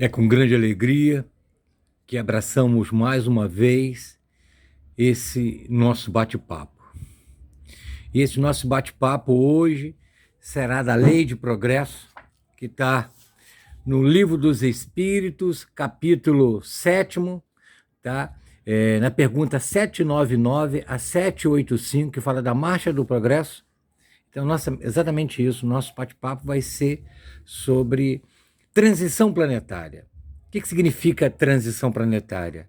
É com grande alegria que abraçamos mais uma vez esse nosso bate-papo. E esse nosso bate-papo hoje será da Lei de Progresso, que está no Livro dos Espíritos, capítulo 7º, tá? Na pergunta 799 a 785, que fala da Marcha do Progresso. Então, exatamente isso, nosso bate-papo vai ser sobre transição planetária. O que significa transição planetária?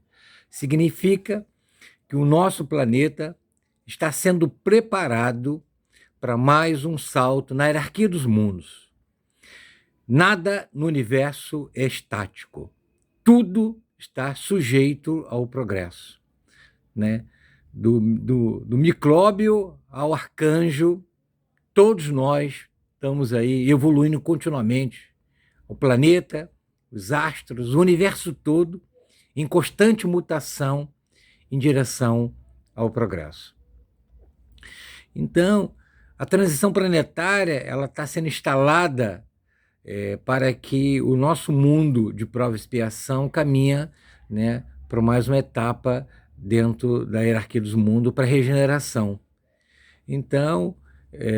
Significa que o nosso planeta está sendo preparado para mais um salto na hierarquia dos mundos. Nada no universo é estático. Tudo está sujeito ao progresso, né? Do micróbio ao arcanjo, todos nós estamos aí evoluindo continuamente. O planeta, os astros, o universo todo, em constante mutação em direção ao progresso. Então, a transição planetária ela está sendo instalada para que o nosso mundo de prova e expiação caminha, né, para mais uma etapa dentro da hierarquia dos mundos para regeneração. Então,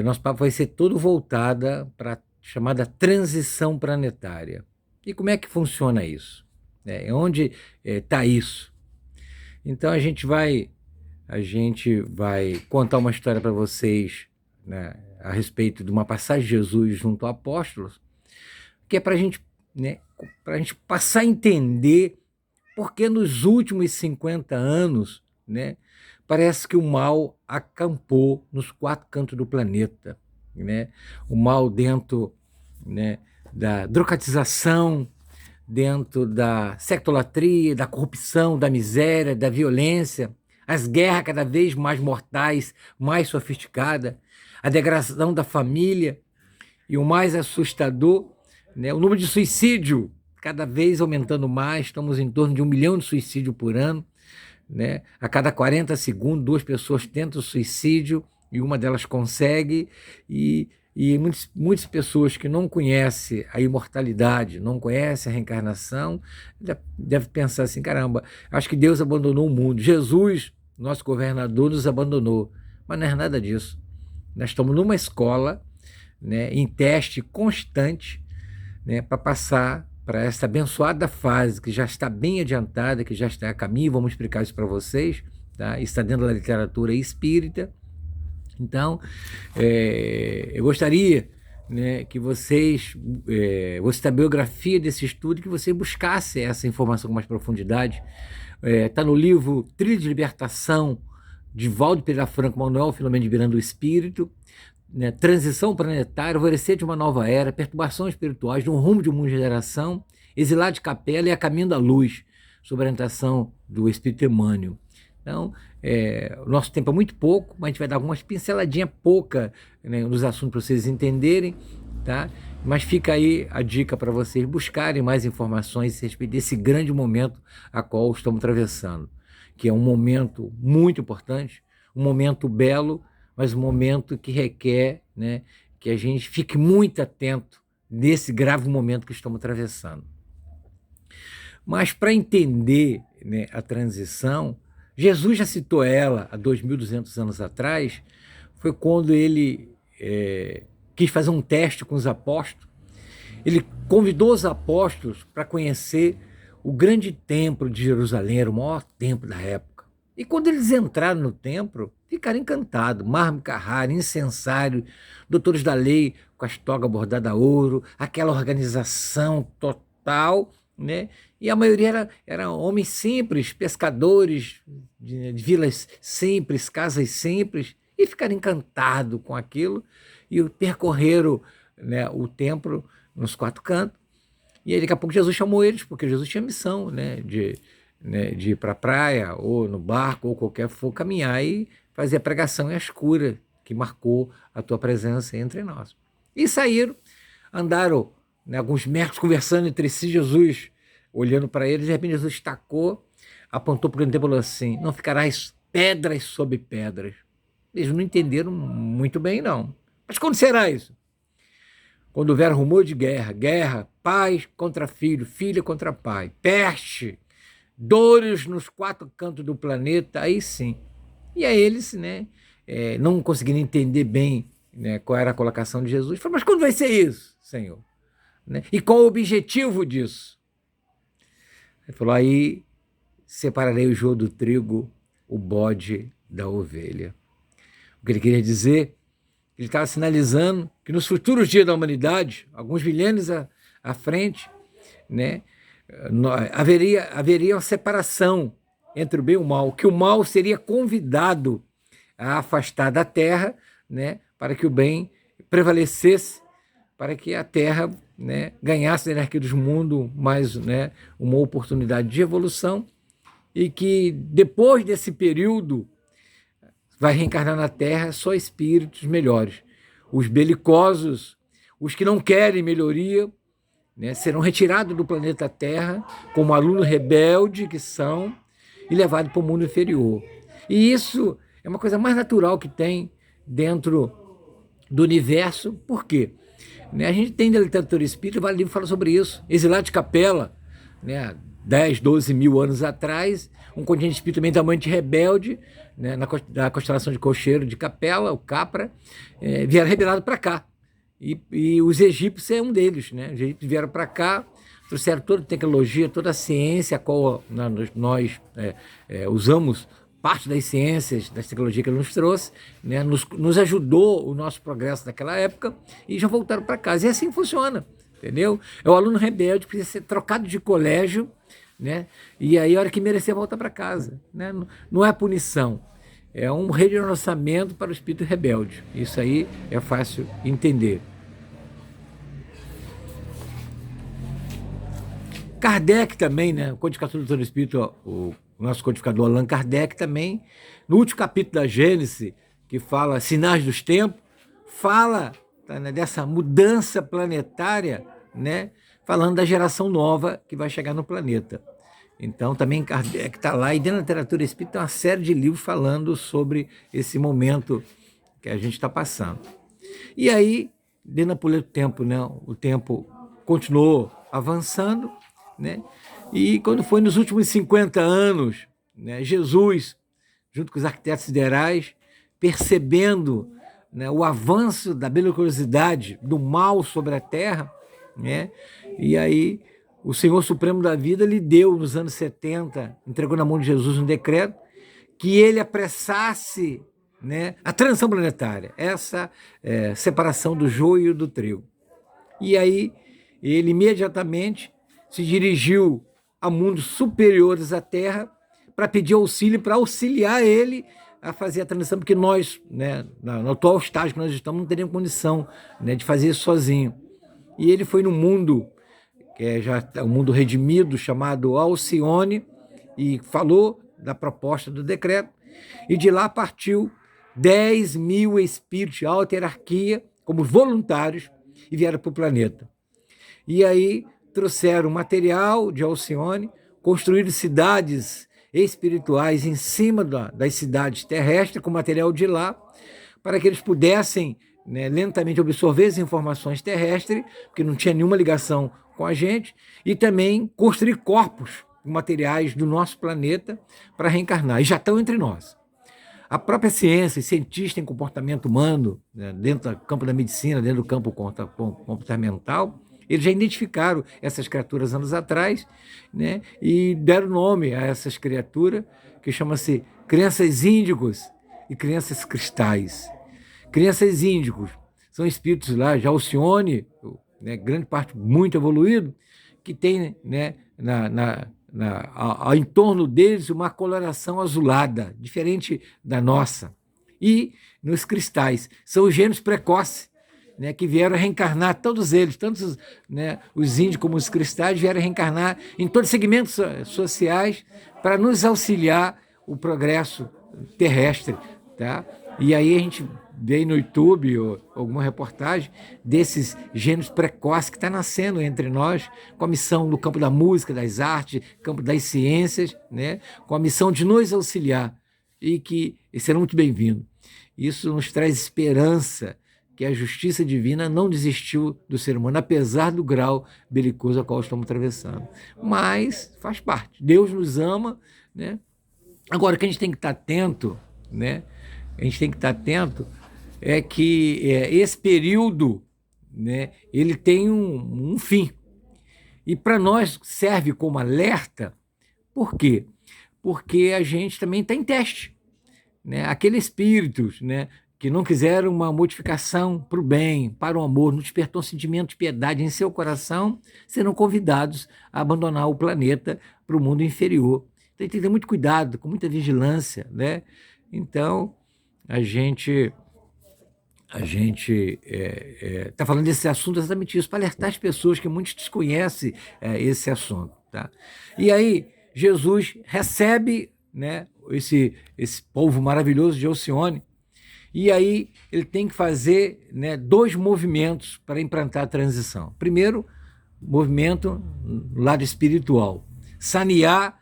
nosso papo vai ser todo voltada para a chamada transição planetária. E como é que funciona isso? Onde está isso? Então a gente vai contar uma história para vocês, né, a respeito de uma passagem de Jesus junto a apóstolos, que é para né, a gente passar a entender porque nos últimos 50 anos, né, parece que o mal acampou nos 4 cantos do planeta, né? O mal dentro, né, da drogatização, dentro da sectolatria, da corrupção, da miséria, da violência, as guerras cada vez mais mortais, mais sofisticadas, a degradação da família e o mais assustador, né, o número de suicídio cada vez aumentando mais, estamos em torno de 1 milhão de suicídios por ano, né? A cada 40 segundos, 2 pessoas tentam suicídio e uma delas consegue, e muitas pessoas que não conhecem a imortalidade, não conhecem a reencarnação, devem pensar assim, caramba, acho que Deus abandonou o mundo, Jesus, nosso governador, nos abandonou, mas não é nada disso. Nós estamos numa escola, né, em teste constante, né, para passar para essa abençoada fase que já está bem adiantada, que já está a caminho, vamos explicar isso para vocês, tá? Está dentro da literatura espírita. Então, eu gostaria, né, que vocês, da biografia desse estudo, que você buscasse essa informação com mais profundidade. Está no livro Trilha de Libertação, de Valdo Pereira Franco, Manuel Filomeno de Miranda, do Espírito, né, transição planetária, alvorecer de uma nova era, perturbações espirituais, no rumo de uma geração, exilar de capela e a caminho da luz, sob a orientação do Espírito Emmanuel. Então, o nosso tempo é muito pouco, mas a gente vai dar algumas pinceladinhas pouca, né, nos assuntos para vocês entenderem, tá? Mas fica aí a dica para vocês buscarem mais informações a respeito desse grande momento a qual estamos atravessando, que é um momento muito importante, um momento belo, mas um momento que requer, né, que a gente fique muito atento nesse grave momento que estamos atravessando. Mas para entender, né, a transição, Jesus já citou ela há 2.200 anos atrás, foi quando ele quis fazer um teste com os apóstolos. Ele convidou os apóstolos para conhecer o grande templo de Jerusalém, era o maior templo da época. E quando eles entraram no templo, ficaram encantados. Mármore Carrara, incensário, doutores da lei com as togas bordadas a ouro, aquela organização total, né? E a maioria era homens simples, pescadores de vilas simples, casas simples, e ficaram encantados com aquilo e percorreram, né, o templo nos 4 cantos. E aí, daqui a pouco Jesus chamou eles, porque Jesus tinha missão, né, de ir para a praia, ou no barco, ou qualquer for, caminhar e fazer a pregação e as curas que marcou a tua presença entre nós. E saíram, andaram, né, alguns metros conversando entre si, Jesus olhando para eles, de repente Jesus estacou, apontou para o templo e falou assim, não ficarás pedras sobre pedras. Eles não entenderam muito bem, não. Mas quando será isso? quando houver rumor de guerra, guerra, pai contra filho, filho contra pai, peste, dores nos quatro cantos do planeta, aí sim. E aí eles, né, não conseguiram entender bem, né, qual era a colocação de Jesus. Falaram, mas quando vai ser isso, Senhor? Né? E qual o objetivo disso? Ele falou, aí separarei o joio do trigo, o bode da ovelha. O que ele queria dizer, ele estava sinalizando que nos futuros dias da humanidade, alguns milênios à frente, né, haveria uma separação entre o bem e o mal, que o mal seria convidado a afastar da terra, né, para que o bem prevalecesse, para que a terra, né, ganhasse na hierarquia dos mundos mais, né, uma oportunidade de evolução, e que depois desse período vai reencarnar na terra só espíritos melhores. Os belicosos, os que não querem melhoria, né, serão retirados do planeta Terra como aluno rebelde que são e levados para o mundo inferior. E isso é uma coisa mais natural que tem dentro do universo. Por quê? Né, a gente tem na literatura espírita, vários livros falam sobre isso. Exilado de Capela, né, 10, 12 mil anos atrás, um contingente espírita também tamanho rebelde, né, na constelação de Cocheiro de Capela, o Capra, vieram rebelados para cá. E os egípcios é um deles, né? Os egípcios vieram para cá, trouxeram toda a tecnologia, toda a ciência, a qual nós usamos parte das ciências, das tecnologias que ele nos trouxe, né? Nos ajudou o nosso progresso naquela época e já voltaram para casa. E assim funciona, entendeu? É o aluno rebelde que precisa ser trocado de colégio, né? E aí, a hora que merecer, volta para casa, né? Não é punição, é um redirecionamento para o espírito rebelde. Isso aí é fácil entender. Kardec também, né? O codificador do Doutor Espírito, o nosso codificador Allan Kardec também, no último capítulo da Gênesis, que fala Sinais dos Tempos, fala, tá, né, dessa mudança planetária, né? Falando da geração nova que vai chegar no planeta. Então, também Kardec está lá, e dentro da literatura espírita tem uma série de livros falando sobre esse momento que a gente está passando. E aí, dentro da política do tempo, né, o tempo continuou avançando, né, e quando foi nos últimos 50 anos, né, Jesus, junto com os arquitetos siderais, percebendo, né, o avanço da belicosidade, do mal sobre a Terra, né, e aí o Senhor Supremo da Vida lhe deu, nos anos 70, entregou na mão de Jesus um decreto que ele apressasse, né, a transição planetária, essa separação do joio do trigo. E aí ele imediatamente se dirigiu a mundos superiores à Terra para pedir auxílio, para auxiliar ele a fazer a transição, porque nós, né, no atual estágio que nós estamos, não teríamos condição, né, de fazer isso sozinho. E ele foi no mundo, que é já um mundo redimido, chamado Alcione, e falou da proposta do decreto, e de lá partiu 10 mil espíritos de alta hierarquia, como voluntários, e vieram para o planeta. E aí trouxeram material de Alcione, construíram cidades espirituais em cima das cidades terrestres, com material de lá, para que eles pudessem, né, lentamente absorver as informações terrestres, porque não tinha nenhuma ligação com a gente, e também construir corpos materiais do nosso planeta para reencarnar, e já estão entre nós. A própria ciência, cientista em comportamento humano, né, dentro do campo da medicina, dentro do campo comportamental, eles já identificaram essas criaturas anos atrás, né, e deram nome a essas criaturas, que chama-se crianças índigos e crianças cristais. Crianças índigos são espíritos lá, já Alcione, né, grande parte muito evoluído, que tem, né, ao entorno deles uma coloração azulada, diferente da nossa. E nos cristais, são os gênios precoces, né, que vieram reencarnar, todos eles, tanto né, os índios como os cristais, vieram reencarnar em todos os segmentos sociais para nos auxiliar o progresso terrestre. Tá? E aí a gente vê no YouTube ou alguma reportagem desses gênios precoces que estão nascendo entre nós, com a missão no campo da música, das artes, campo das ciências, né, com a missão de nos auxiliar, e que serão muito bem-vindos. Isso nos traz esperança, que a justiça divina não desistiu do ser humano, apesar do grau belicoso a qual estamos atravessando. Mas faz parte. Deus nos ama, né? Agora, o que a gente tem que estar atento, né? A gente tem que estar atento é que esse período, né, ele tem um fim. E para nós serve como alerta, por quê? Porque a gente também está em teste. Né? Aqueles espíritos, né, que não quiseram uma modificação para o bem, para o amor, não despertou um sentimento de piedade em seu coração, serão convidados a abandonar o planeta para o mundo inferior. Então, tem que ter muito cuidado, com muita vigilância, né? Então, a gente está falando desse assunto exatamente isso, para alertar as pessoas que muitos desconhecem esse assunto. Tá? E aí, Jesus recebe, né, esse povo maravilhoso de Alcione, e aí ele tem que fazer, né, 2 movimentos para implantar a transição. Primeiro, movimento no lado espiritual, sanear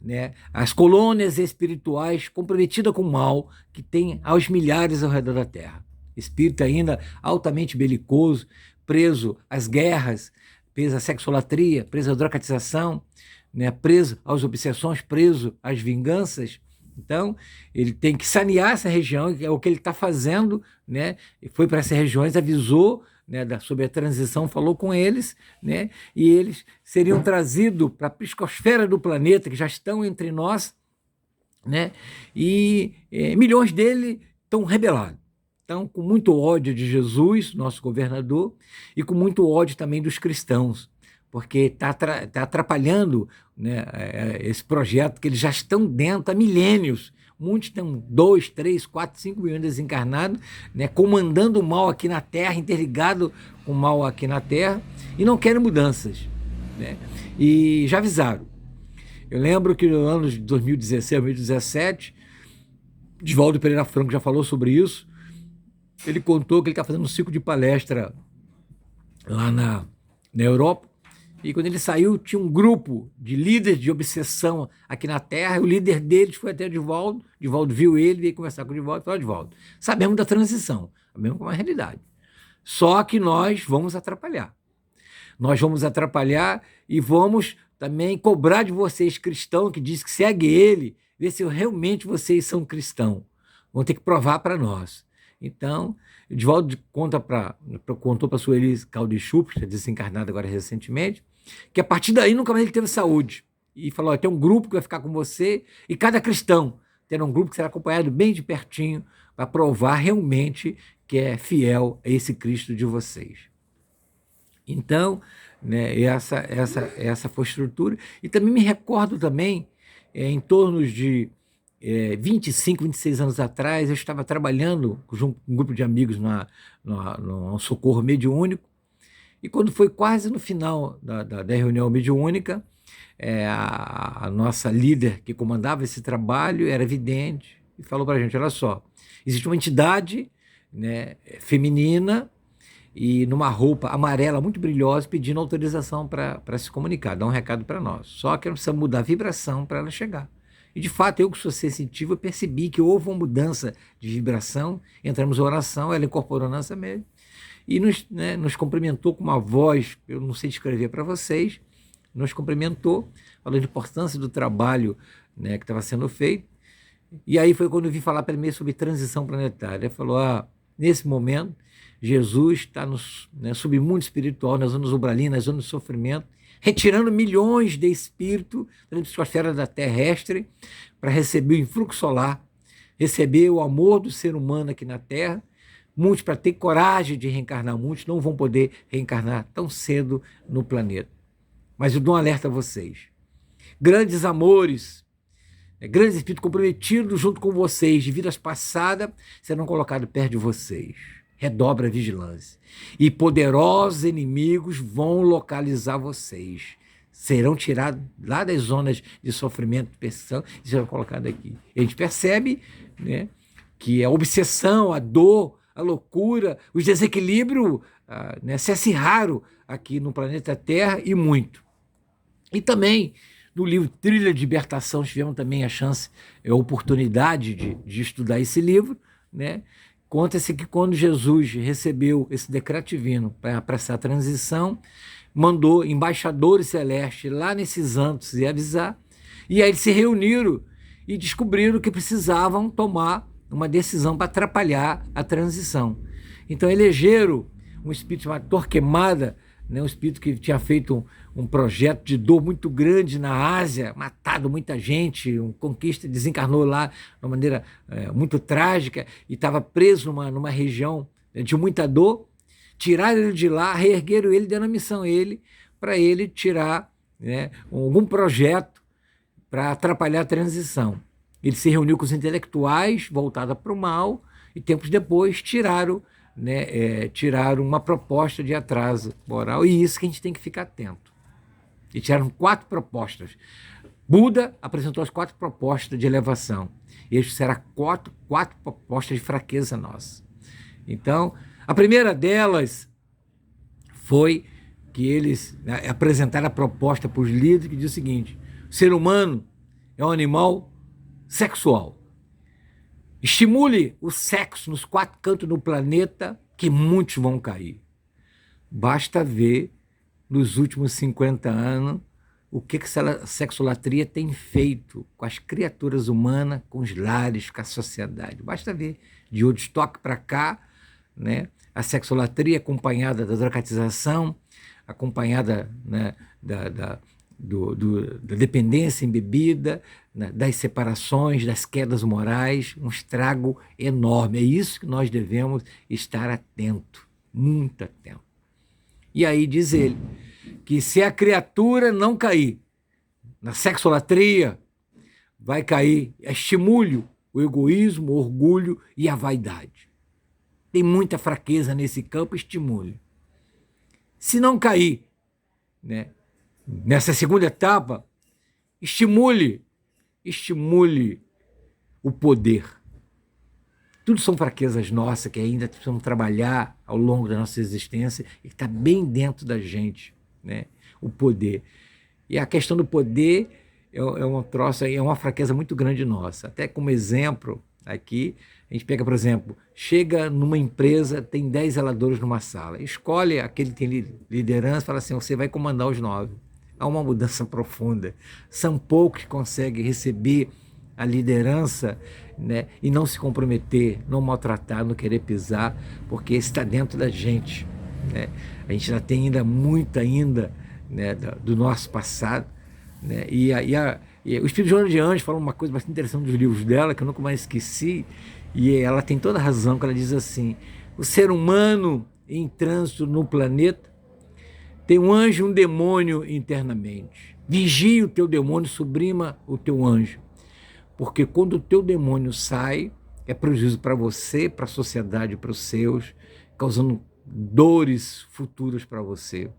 né, as colônias espirituais comprometidas com o mal que tem aos milhares ao redor da Terra. Espírito ainda altamente belicoso, preso às guerras, preso à sexolatria, preso à drogatização, né, preso às obsessões, preso às vinganças. Então, ele tem que sanear essa região, que é o que ele está fazendo, né? Foi para essas regiões, avisou, né, sobre a transição, falou com eles, né, e eles seriam trazidos para a psicosfera do planeta, que já estão entre nós, né, e milhões deles estão rebelados. Estão com muito ódio de Jesus, nosso governador, e com muito ódio também dos cristãos, porque está atrapalhando, né, esse projeto que eles já estão dentro há milênios. Muitos estão 2, 3, 4, 5 milhões desencarnados, né, comandando o mal aqui na Terra, interligado com o mal aqui na Terra, e não querem mudanças. Né? E já avisaram. Eu lembro que no ano de 2016, 2017, Divaldo Pereira Franco já falou sobre isso. Ele contou que ele está fazendo um ciclo de palestra lá na Europa, e quando ele saiu, tinha um grupo de líderes de obsessão aqui na Terra, e o líder deles foi até o Divaldo. Divaldo viu ele, veio conversar com o Divaldo e falou: Divaldo, sabemos da transição, sabemos como é a realidade, só que nós vamos atrapalhar. Nós vamos atrapalhar e vamos também cobrar de vocês, cristãos, que diz que segue ele, ver se realmente vocês são cristãos. Vão ter que provar para nós. Então, o Divaldo contou para a Sueli Caldechup, que está desencarnada agora recentemente, que a partir daí nunca mais ele teve saúde. E falou: tem um grupo que vai ficar com você, e cada cristão terá um grupo que será acompanhado bem de pertinho para provar realmente que é fiel a esse Cristo de vocês. Então, né, essa foi a estrutura. E também me recordo também, em torno de 25, 26 anos atrás, eu estava trabalhando junto com um grupo de amigos no socorro mediúnico, e quando foi quase no final da reunião mediúnica, a nossa líder que comandava esse trabalho era vidente e falou para a gente: olha só, existe uma entidade, né, feminina e numa roupa amarela muito brilhosa pedindo autorização para se comunicar, dar um recado para nós, só que nós precisamos mudar a vibração para ela chegar. E, de fato, eu que sou sensitivo, eu percebi que houve uma mudança de vibração, entramos em oração, ela incorporou nossa média, e nos cumprimentou com uma voz, eu não sei descrever para vocês, nos cumprimentou, falou da importância do trabalho, né, que estava sendo feito, e aí foi quando eu vim falar primeiro sobre transição planetária. Ele falou: nesse momento, Jesus está no submundo espiritual, nas zonas umbralinas, nas zonas de sofrimento, retirando milhões de espíritos da psicosfera da terrestre para receber o influxo solar, receber o amor do ser humano aqui na Terra. Muitos, para ter coragem de reencarnar, muitos não vão poder reencarnar tão cedo no planeta. Mas eu dou um alerta a vocês. Grandes amores, grandes espíritos comprometidos junto com vocês de vidas passadas serão colocados perto de vocês. Redobra a vigilância. E poderosos inimigos vão localizar vocês. Serão tirados lá das zonas de sofrimento, de perseguição, e serão colocados aqui. E a gente percebe, né, que a obsessão, a dor, a loucura, os desequilíbrios se acirraram aqui no planeta Terra e muito. E também, no livro Trilha de Libertação, tivemos também a chance, a oportunidade de estudar esse livro, né, Conta-se que quando Jesus recebeu esse decreto divino para essa transição, mandou embaixadores celestes lá nesses antros e avisar, e aí eles se reuniram e descobriram que precisavam tomar uma decisão para atrapalhar a transição. Então elegeram um espírito chamado Torquemada, né, um espírito que tinha feito um projeto de dor muito grande na Ásia, matado muita gente, um conquista, desencarnou lá de uma maneira muito trágica e estava preso numa região de muita dor. Tiraram ele de lá, reergueram ele, deram a missão a ele, para ele tirar, né, algum projeto para atrapalhar a transição. Ele se reuniu com os intelectuais voltados para o mal e tempos depois tiraram, né, tiraram uma proposta de atraso moral, e isso que a gente tem que ficar atento. E tiraram 4 propostas. Buda apresentou as 4 propostas de elevação. E estes serão 4 propostas de fraqueza nossa. Então, a primeira delas foi que eles apresentaram a proposta para os líderes, que diz o seguinte: o ser humano é um animal sexual. Estimule o sexo nos 4 cantos do planeta, que muitos vão cair. Basta ver, nos últimos 50 anos, o que a sexolatria tem feito com as criaturas humanas, com os lares, com a sociedade. Basta ver, de Woodstock para cá, né, a sexolatria acompanhada da drogatização, acompanhada, né, da dependência em bebida, né, das separações, das quedas morais, um estrago enorme. É isso que nós devemos estar atento, muito atento. E aí diz ele que se a criatura não cair na sexolatria, vai cair, estimule o egoísmo, o orgulho e a vaidade. Tem muita fraqueza nesse campo, estimule. Se não cair, né, nessa segunda etapa, estimule o poder. Tudo são fraquezas nossas que ainda precisamos trabalhar ao longo da nossa existência e que está bem dentro da gente, né? O poder. E a questão do poder é um troço, é uma fraqueza muito grande nossa. Até como exemplo, aqui, a gente pega, por exemplo, chega numa empresa, tem 10 zeladores numa sala, escolhe aquele que tem liderança, fala assim: você vai comandar os 9. Há uma mudança profunda. São poucos que conseguem receber a liderança, né, e não se comprometer, não maltratar, não querer pisar, porque está dentro da gente, né? A gente ainda tem muito né, do nosso passado, né? E o Espírito Joana de Anjos fala uma coisa bastante interessante dos livros dela, que eu nunca mais esqueci, e ela tem toda a razão, que ela diz assim: o ser humano em trânsito no planeta tem um anjo e um demônio internamente. Vigie o teu demônio, sublima o teu anjo. Porque quando o teu demônio sai, é prejuízo para você, para a sociedade, para os seus, causando dores futuras para você.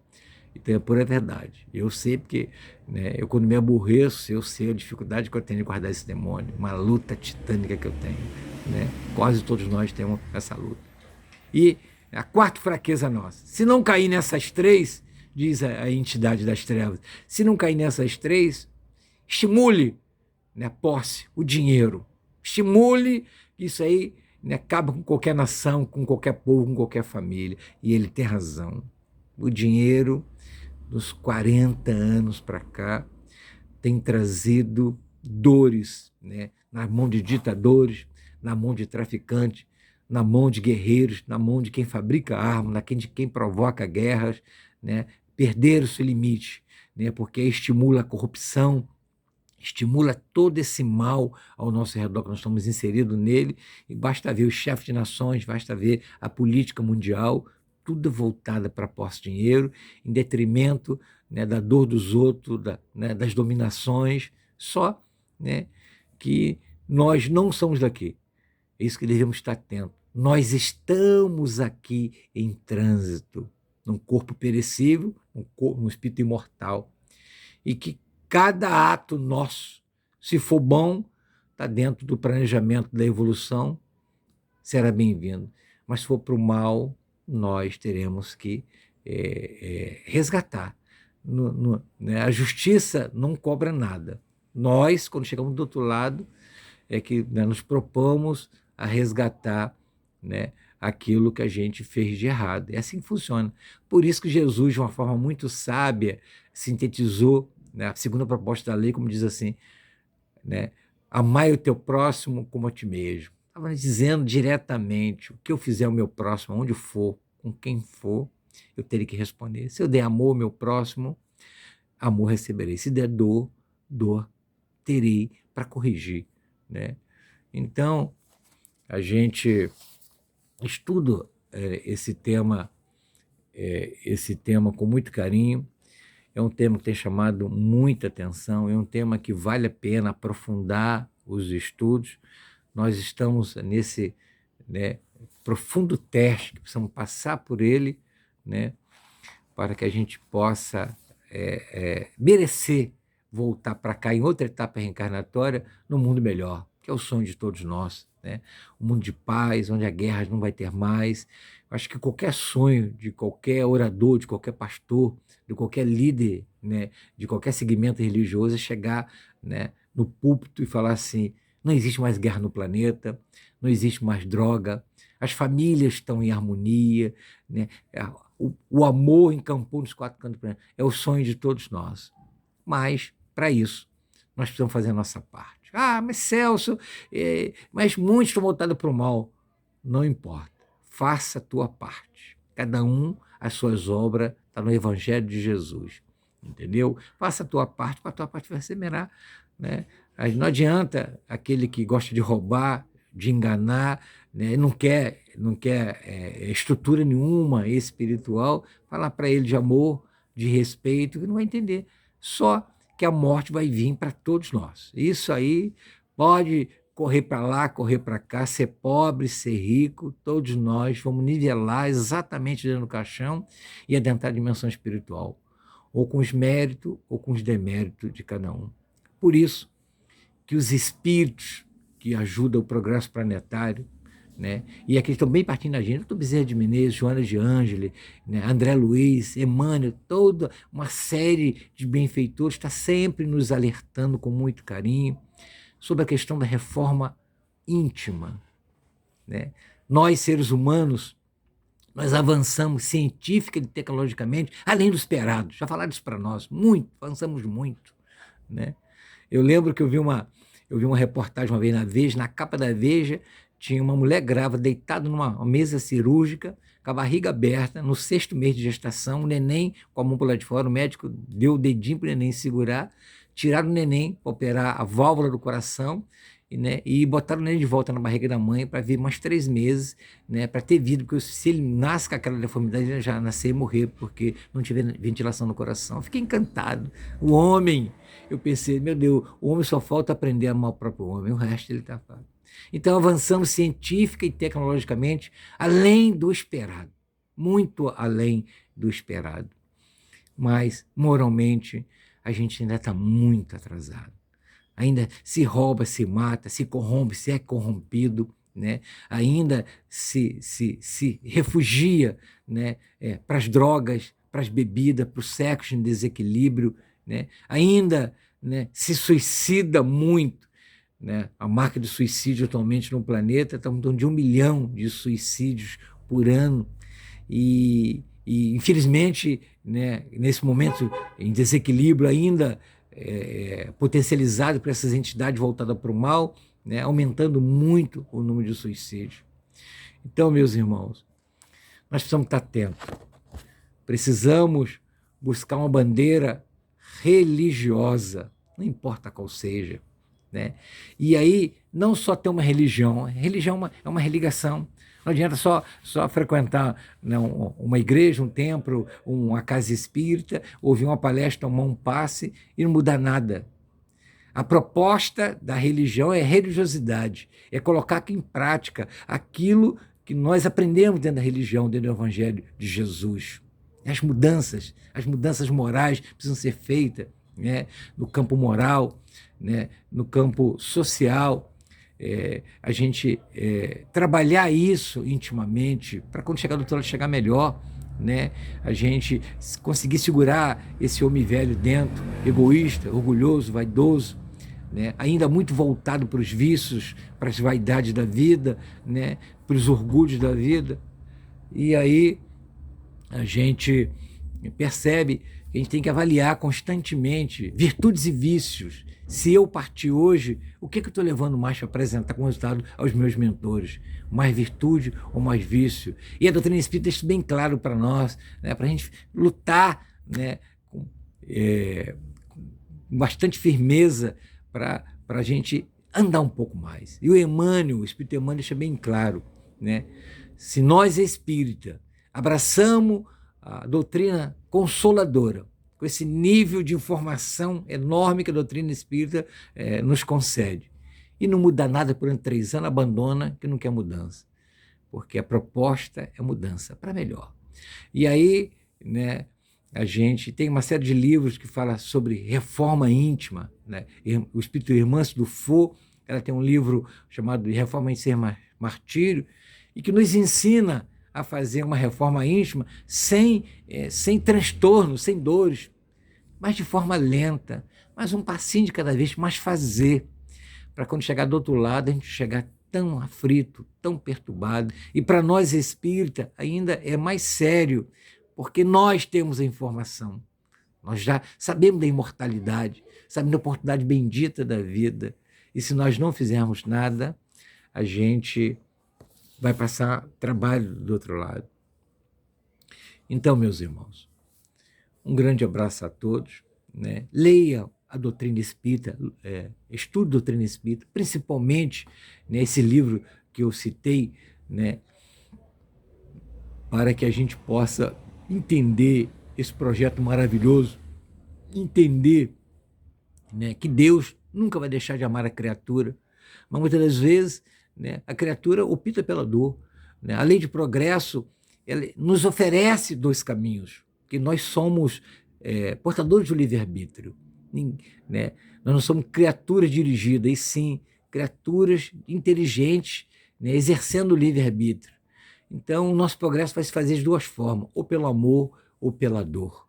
Então é pura verdade. Eu sei porque, né, eu quando me aborreço, eu sei a dificuldade que eu tenho de guardar esse demônio, uma luta titânica que eu tenho, né? Quase todos nós temos essa luta. E a 4ª fraqueza nossa: se não cair nessas 3, diz a entidade das trevas, se não cair nessas 3, estimule, né, a posse, o dinheiro. Estimule, isso aí, né, acaba com qualquer nação, com qualquer povo, com qualquer família. E ele tem razão. O dinheiro, dos 40 anos para cá, tem trazido dores, né, na mão de ditadores, na mão de traficantes, na mão de guerreiros, na mão de quem fabrica armas, na de quem provoca guerras, né? Perder o seu limite, né? Porque estimula a corrupção, estimula todo esse mal ao nosso redor, que nós estamos inseridos nele, e basta ver os chefes de nações, basta ver a política mundial, tudo voltada para a posse de dinheiro, em detrimento, né, da dor dos outros, né, das dominações, só, né, que nós não somos daqui. É isso que devemos estar atentos. Nós estamos aqui em trânsito, num corpo perecível, num espírito imortal, e que cada ato nosso, se for bom, está dentro do planejamento da evolução, será bem-vindo. Mas se for para o mal, nós teremos que resgatar. Né? A justiça não cobra nada. Nós, quando chegamos do outro lado, é que, né, nos propomos a resgatar né, aquilo que a gente fez de errado. É assim que funciona. Por isso que Jesus, de uma forma muito sábia, sintetizou, né, a segunda proposta da lei, como diz assim, né, amai o teu próximo como a ti mesmo. Estava dizendo diretamente, o que eu fizer ao meu próximo, onde for, com quem for, eu terei que responder. Se eu der amor ao meu próximo, amor receberei. Se der dor, dor terei para corrigir, né? Então, a gente estuda esse tema com muito carinho. É um tema que tem chamado muita atenção, é um tema que vale a pena aprofundar os estudos. Nós estamos nesse, né, profundo teste, que precisamos passar por ele, né, para que a gente possa merecer voltar para cá em outra etapa reencarnatória, no mundo melhor, que é o sonho de todos nós, né? Um mundo de paz, onde a guerra não vai ter mais. Eu acho que qualquer sonho de qualquer orador, de qualquer pastor, de qualquer líder, né, de qualquer segmento religioso é chegar, né, no púlpito e falar assim: não existe mais guerra no planeta, não existe mais droga, as famílias estão em harmonia, né? O amor encampou nos quatro cantos do planeta. É o sonho de todos nós. Mas, para isso, nós precisamos fazer a nossa parte. Ah, mas Celso, mas muitos estão voltados para o mal. Não importa. Faça a tua parte. Cada um, as suas obras, está no Evangelho de Jesus. Entendeu? Faça a tua parte, para a tua parte vai semear, né? Não adianta aquele que gosta de roubar, de enganar, né? Não quer estrutura nenhuma espiritual, falar para ele de amor, de respeito, que não vai entender. Só que a morte vai vir para todos nós. Isso aí pode correr para lá, correr para cá, ser pobre, ser rico, todos nós vamos nivelar exatamente dentro do caixão e adentrar a dimensão espiritual, ou com os méritos ou com os deméritos de cada um. Por isso que os espíritos que ajudam o progresso planetário, né, e aqui estão bem partindo da gente, Dr. Bezerra de Menezes, Joana de Ângeli, né, André Luiz, Emmanuel, toda uma série de benfeitores está sempre nos alertando com muito carinho sobre a questão da reforma íntima, né? Nós, seres humanos, nós avançamos científica e tecnologicamente, além do esperado. Já falaram isso para nós, muito, avançamos muito, né? Eu lembro que eu vi uma reportagem uma vez na Veja, na capa da Veja, tinha uma mulher grávida deitada numa mesa cirúrgica, com a barriga aberta, no 6º mês de gestação, o neném com a mão por lá de fora, o médico deu o dedinho para o neném segurar, tiraram o neném para operar a válvula do coração, né, e botaram o neném de volta na barriga da mãe para ver mais 3 meses, né, para ter vida, porque se ele nasce com aquela deformidade, ele já nascer e morrer, porque não tiver ventilação no coração. Fiquei encantado. O homem, eu pensei, meu Deus, o homem só falta aprender a amar o próprio homem, o resto ele está fácil. Então avançamos científica e tecnologicamente além do esperado, muito além do esperado. Mas, moralmente, a gente ainda está muito atrasado. Ainda se rouba, se mata, se corrompe, se é corrompido, né? Ainda se refugia, né, para as drogas, para as bebidas, para o sexo em desequilíbrio, né? Ainda, né, se suicida muito, né? A marca de suicídio atualmente no planeta está em torno de 1 milhão de suicídios por ano. E infelizmente, né, nesse momento em desequilíbrio ainda, potencializado por essas entidades voltadas para o mal, né, aumentando muito o número de suicídios. Então, meus irmãos, nós precisamos estar atentos. Precisamos buscar uma bandeira religiosa, não importa qual seja, né? E aí, não só ter uma religião, religião é uma religação. Não adianta só frequentar, não, uma igreja, um templo, uma casa espírita, ouvir uma palestra, tomar um passe e não mudar nada. A proposta da religião é religiosidade, é colocar em prática aquilo que nós aprendemos dentro da religião, dentro do Evangelho de Jesus. As mudanças morais precisam ser feitas, né, no campo moral, né, no campo social. A gente trabalhar isso intimamente para quando chegar do outro lado chegar melhor, né? A gente conseguir segurar esse homem velho dentro, egoísta, orgulhoso, vaidoso, né? Ainda muito voltado para os vícios, para as vaidades da vida, né? pelos orgulhos da vida. E aí a gente percebe que a gente tem que avaliar constantemente virtudes e vícios. Se eu partir hoje, o que eu estou levando mais para apresentar como resultado aos meus mentores? Mais virtude ou mais vício? E a doutrina espírita deixa isso bem claro para nós, né, para a gente lutar, né, com bastante firmeza para a gente andar um pouco mais. E o Emmanuel, o Espírito Emmanuel deixa bem claro, né? Se nós espírita abraçamos a doutrina consoladora, com esse nível de informação enorme que a doutrina espírita nos concede, e não muda nada por 3 anos, abandona, que não quer mudança, porque a proposta é mudança para melhor. E aí, né, a gente tem uma série de livros que fala sobre reforma íntima, né? O Espírito Irmãs do Faux, ela tem um livro chamado Reforma em Ser Martírio, e que nos ensina a fazer uma reforma íntima sem transtorno, sem dores, mas de forma lenta, mas um passinho de cada vez, mas fazer, para quando chegar do outro lado, a gente chegar tão aflito, tão perturbado. E para nós espírita ainda é mais sério, porque nós temos a informação, nós já sabemos da imortalidade, sabemos da oportunidade bendita da vida, e se nós não fizermos nada, a gente vai passar trabalho do outro lado. Então, meus irmãos, um grande abraço a todos, né? Leia a doutrina espírita, estude a doutrina espírita, principalmente, né, esse livro que eu citei, né, para que a gente possa entender esse projeto maravilhoso, entender, né, que Deus nunca vai deixar de amar a criatura, mas muitas das vezes, né, a criatura opta pela dor, né? A lei de progresso, ela nos oferece 2 caminhos, que nós somos portadores do livre-arbítrio, né? Nós não somos criaturas dirigidas, e sim criaturas inteligentes, né, exercendo o livre-arbítrio. Então, o nosso progresso vai se fazer de 2 formas, ou pelo amor ou pela dor.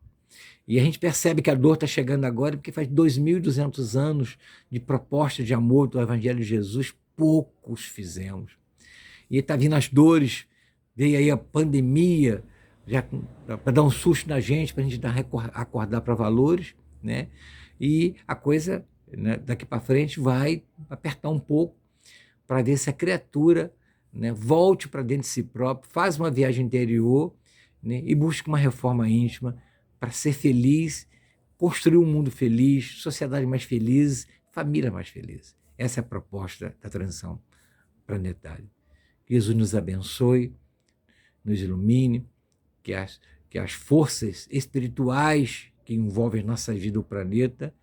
E a gente percebe que a dor está chegando agora porque faz 2.200 anos de proposta de amor do Evangelho de Jesus, poucos fizemos. E está vindo as dores, veio aí a pandemia, já para dar um susto na gente, para a gente acordar para valores, né? E a coisa, né, daqui para frente vai apertar um pouco para ver se a criatura, né, volte para dentro de si próprio, faz uma viagem interior, né, e busque uma reforma íntima para ser feliz, construir um mundo feliz, sociedade mais feliz, família mais feliz. Essa é a proposta da transição planetária. Que Jesus nos abençoe, nos ilumine, que as forças espirituais que envolvem nossa vida, o planeta,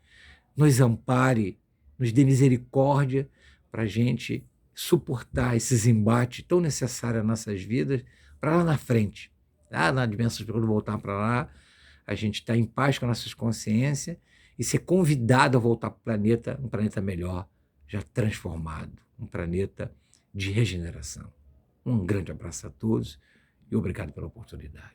nos ampare, nos dê misericórdia para a gente suportar esses embates tão necessários às nossas vidas, para lá na frente, lá na dimensão, quando voltar para lá, a gente está em paz com a nossa consciência e ser convidado a voltar para o planeta, um planeta melhor, já transformado, um planeta de regeneração. Um grande abraço a todos e obrigado pela oportunidade.